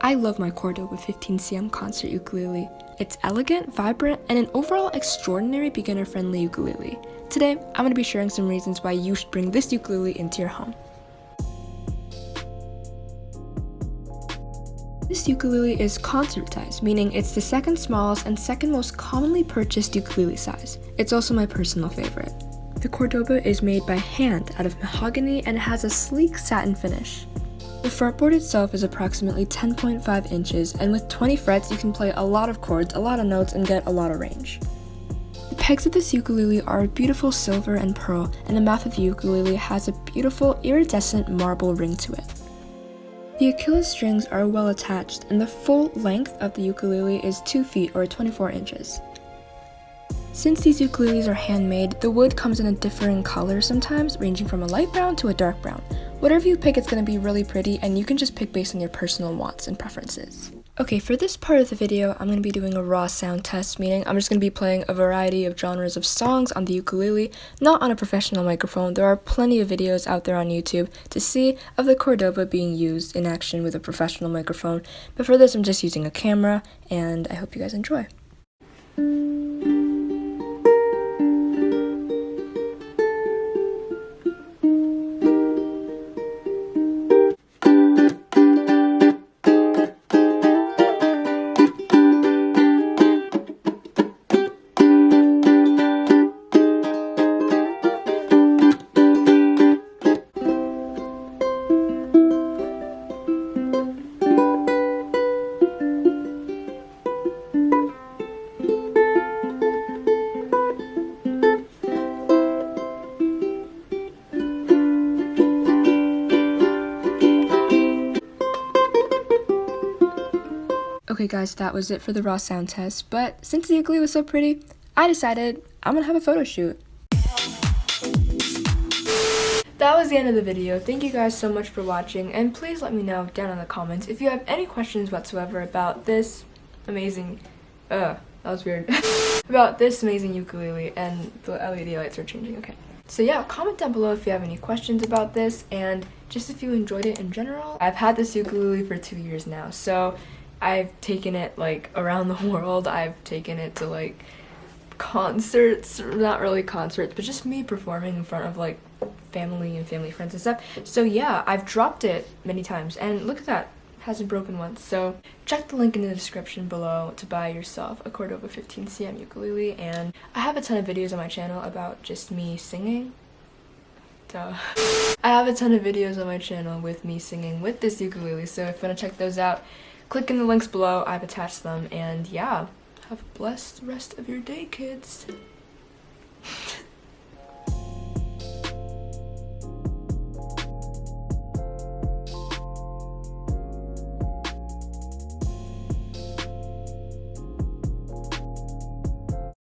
I love my Cordoba 15cm concert ukulele. It's elegant, vibrant, and an overall extraordinary beginner-friendly ukulele. Today, I'm going to be sharing some reasons why you should bring this ukulele into your home. This ukulele is concert size, meaning it's the second smallest and second most commonly purchased ukulele size. It's also my personal favorite. The Cordoba is made by hand out of mahogany and has a sleek satin finish. The fretboard itself is approximately 10.5 inches, and with 20 frets you can play a lot of chords, a lot of notes, and get a lot of range. The pegs of this ukulele are beautiful silver and pearl, and the mouth of the ukulele has a beautiful iridescent marble ring to it. The Achilles strings are well attached, and the full length of the ukulele is 2 feet or 24 inches. Since these ukuleles are handmade, the wood comes in a differing color sometimes, ranging from a light brown to a dark brown. Whatever you pick, it's going to be really pretty, and you can just pick based on your personal wants and preferences. Okay, for this part of the video, I'm going to be doing a raw sound test, meaning I'm just going to be playing a variety of genres of songs on the ukulele, not on a professional microphone. There are plenty of videos out there on YouTube to see of the Cordoba being used in action with a professional microphone, but for this I'm just using a camera, and I hope you guys enjoy. Okay guys, that was it for the raw sound test, but since the ukulele was so pretty, I decided I'm gonna have a photo shoot. That was the end of the video. Thank you guys so much for watching, and please let me know down in the comments if you have any questions whatsoever about this amazing, that was weird, about this amazing ukulele, and the LED lights are changing, okay. So yeah, comment down below if you have any questions about this, and just if you enjoyed it in general. I've had this ukulele for 2 years now, so I've taken it like around the world. I've taken it to like concerts, not really concerts, but just me performing in front of like family and family friends and stuff. So yeah, I've dropped it many times, and look at that, it hasn't broken once. So check the link in the description below to buy yourself a Cordoba 15cm ukulele, and I have a ton of videos on my channel about just me singing. Duh. I have a ton of videos on my channel with me singing with this ukulele, so if you want to check those out, click in the links below. I've attached them, and yeah, have a blessed rest of your day, kids.